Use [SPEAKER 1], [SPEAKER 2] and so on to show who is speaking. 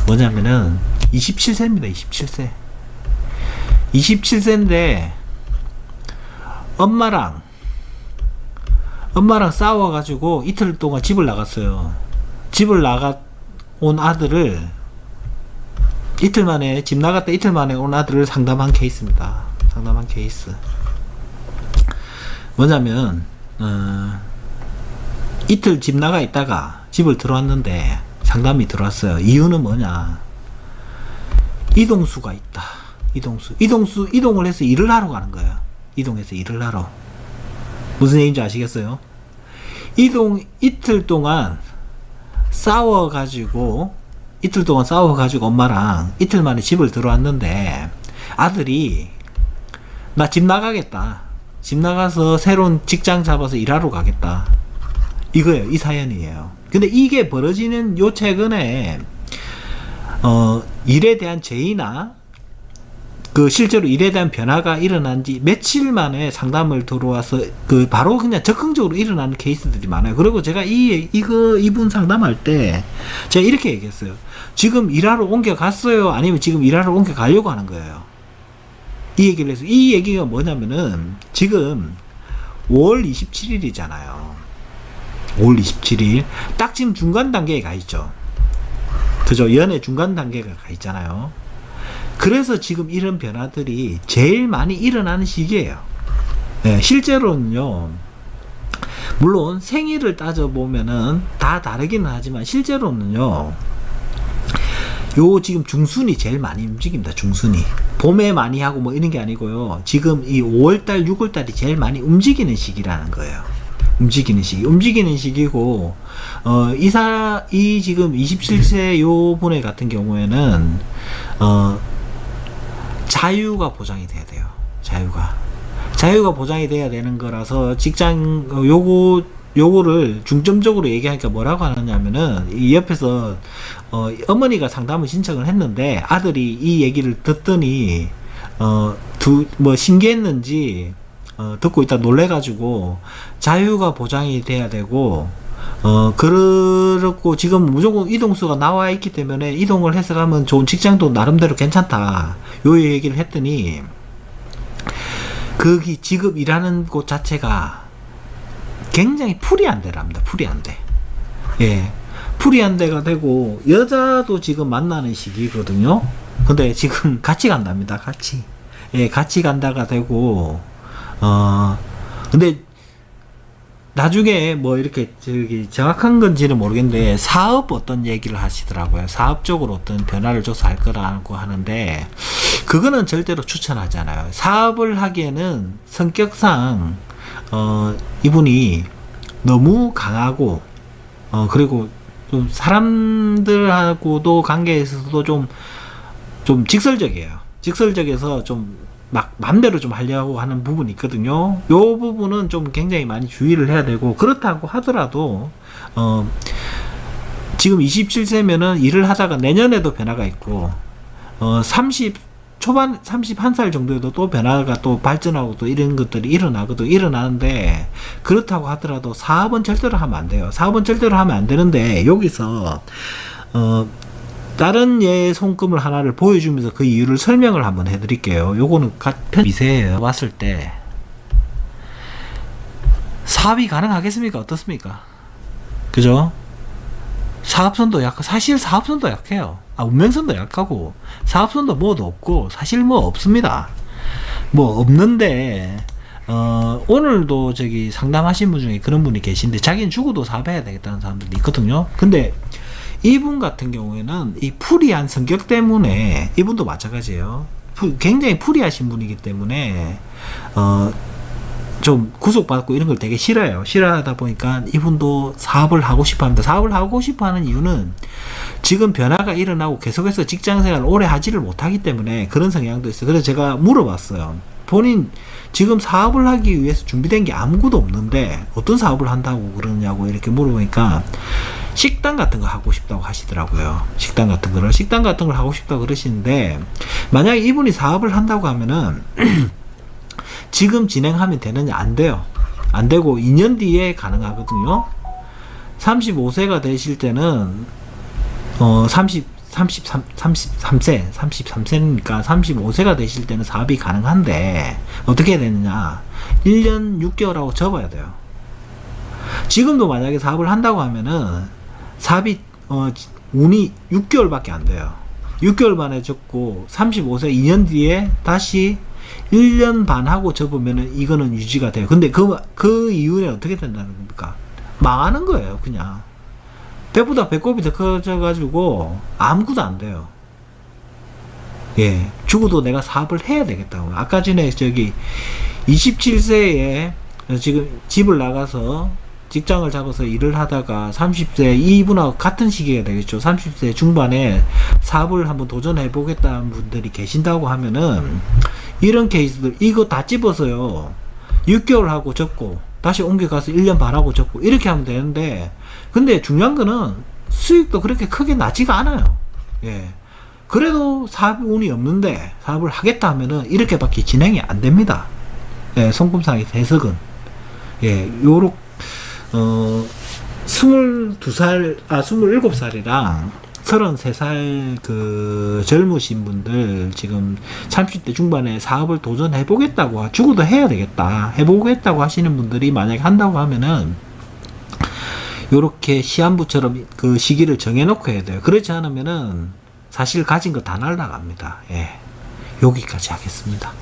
[SPEAKER 1] 뭐냐면은 27세입니다. 27세. 27세인데 엄마랑 싸워가지고 이틀 동안 집을 나갔어요. 집을 나온 아들을 이틀 만에, 집 나갔다 이틀 만에 온 아들을 상담한 케이스입니다. 상담한 케이스. 뭐냐면 이틀 집 나가 있다가 집을 들어왔는데 상담이 들어왔어요. 이유는 뭐냐? 이동수가 있다. 이동을 해서 일을 하러 가는 거예요. 이동해서 일을 하러. 무슨 얘기인지 아시겠어요? 이틀 동안 싸워가지고 엄마랑 이틀 만에 집을 들어왔는데 아들이 나 집 나가겠다. 집 나가서 새로운 직장 잡아서 일하러 가겠다. 이거예요. 이 사연이에요. 근데 이게 벌어지는 요 최근에 일에 대한 제의나 실제로 일에 대한 변화가 일어난 지 며칠 만에 상담을 들어와서 바로 그냥 적극적으로 일어나는 케이스들이 많아요. 그리고 제가 이분 상담할 때 제가 이렇게 얘기했어요. 지금 일하러 옮겨갔어요? 아니면 지금 일하러 옮겨가려고 하는 거예요? 이 얘기를 해서, 이 얘기가 뭐냐면은 지금 5월 27일이잖아요. 5월 27일. 딱 지금 중간 단계에 가 있죠. 그죠? 연애 중간 단계가 가 있잖아요. 그래서 지금 이런 변화들이 제일 많이 일어나는 시기예요. 네, 실제로는요, 물론 생일을 따져보면은 다 다르기는 하지만 실제로는요, 요 지금 중순이 제일 많이 움직입니다. 중순이. 봄에 많이 하고 뭐 이런 게 아니고요. 지금 이 5월달, 6월달이 제일 많이 움직이는 시기라는 거예요. 움직이는 시기고, 이 지금 27세 요 분의 같은 경우에는, 자유가 보장이 돼야 돼요. 자유가 보장이 돼야 되는 거라서 요거를 중점적으로 얘기하니까 뭐라고 하느냐면은, 이 옆에서 어머니가 상담을 신청을 했는데 아들이 이 얘기를 듣더니 신기했는지 듣고 있다 놀래가지고 자유가 보장이 돼야 되고, 그렇고 지금 무조건 이동수가 나와 있기 때문에 이동을 해서 가면 좋은 직장도 나름대로 괜찮다. 요 얘기를 했더니 거기 지금 일하는 곳 자체가 굉장히 풀이한데랍니다. 풀이한데. 예. 풀이한데가 되고 여자도 지금 만나는 시기거든요. 근데 지금 같이 간답니다. 같이. 예, 같이 간다가 되고 근데 나중에 뭐 이렇게 정확한 건지는 모르겠는데 사업 어떤 얘기를 하시더라고요. 사업적으로 어떤 변화를 줘서 할 거라고 하는데 그거는 절대로 추천하지 않아요. 사업을 하기에는 성격상 이분이 너무 강하고 그리고 좀 사람들하고도 관계에 있어서도 좀 직설적이에요. 직설적에서 좀 막 맘대로 좀 하려고 하는 부분이 있거든요. 요 부분은 좀 굉장히 많이 주의를 해야 되고, 그렇다고 하더라도 지금 27세면은 일을 하다가 내년에도 변화가 있고 31살 정도에도 또 변화가 또 발전하고 또 이런 것들이 일어나는데, 그렇다고 하더라도 사업은 절대로 하면 안 돼요. 사업은 절대로 하면 안 되는데, 여기서 다른 예 손금을 하나를 보여주면서 그 이유를 설명을 한번 해드릴게요. 요거는 미세예요. 왔을 때 사업이 가능하겠습니까? 어떻습니까? 그죠? 사업선도 사실 사업선도 약해요. 운명선도 약하고 사업선도 뭐도 없고 사실 뭐 없습니다. 뭐 없는데 오늘도 상담하신 분 중에 그런 분이 계신데 자기는 죽어도 사업해야 되겠다는 사람들이 있거든요. 근데 이분 같은 경우에는 이 풀이한 성격 때문에, 이분도 마찬가지예요. 굉장히 풀이하신 분이기 때문에 좀 구속받고 이런 걸 되게 싫어하다 보니까 이분도 사업을 하고 싶어 합니다. 사업을 하고 싶어 하는 이유는 지금 변화가 일어나고 계속해서 직장생활을 오래 하지를 못하기 때문에 그런 성향도 있어요. 그래서 제가 물어봤어요. 본인 지금 사업을 하기 위해서 준비된 게 아무것도 없는데 어떤 사업을 한다고 그러냐고 이렇게 물어보니까 식당 같은 거 하고 싶다고 하시더라고요. 식당 같은 걸 하고 싶다고 그러시는데, 만약에 이분이 사업을 한다고 하면은 지금 진행하면 되느냐? 안 돼요. 안 되고 2년 뒤에 가능하거든요. 35세가 되실 때는 33세니까 35세가 되실 때는 사업이 가능한데, 어떻게 해야 되느냐. 1년 6개월하고 접어야 돼요. 지금도 만약에 사업을 한다고 하면은, 사업이, 운이 6개월밖에 안 돼요. 6개월 만에 접고, 35세 2년 뒤에 다시 1년 반 하고 접으면은 이거는 유지가 돼요. 근데 그 이후에 어떻게 된다는 겁니까? 망하는 거예요, 그냥. 배보다 배꼽이 더 커져가지고 아무것도 안 돼요. 예, 죽어도 내가 사업을 해야 되겠다고. 아까 전에 27세에 지금 집을 나가서 직장을 잡아서 일을 하다가 30세, 이분하고 같은 시기가 되겠죠. 30세 중반에 사업을 한번 도전해 보겠다는 분들이 계신다고 하면은, 이런 케이스들 이거 다 집어서요 6개월 하고 접고 다시 옮겨가서 1년 반 하고 접고 이렇게 하면 되는데, 근데 중요한 거는 수익도 그렇게 크게 나지가 않아요. 예. 그래도 사업 운이 없는데 사업을 하겠다 하면은 이렇게밖에 진행이 안 됩니다. 예, 성품상의 해석은. 예, 27살이랑 33살 그 젊으신 분들 지금 30대 중반에 사업을 도전해 보겠다고, 죽어도 해야 되겠다 해보겠다고 하시는 분들이 만약에 한다고 하면은 요렇게 시한부처럼 그 시기를 정해놓고 해야 돼요. 그렇지 않으면은 사실 가진 거 다 날라갑니다. 예, 여기까지 하겠습니다.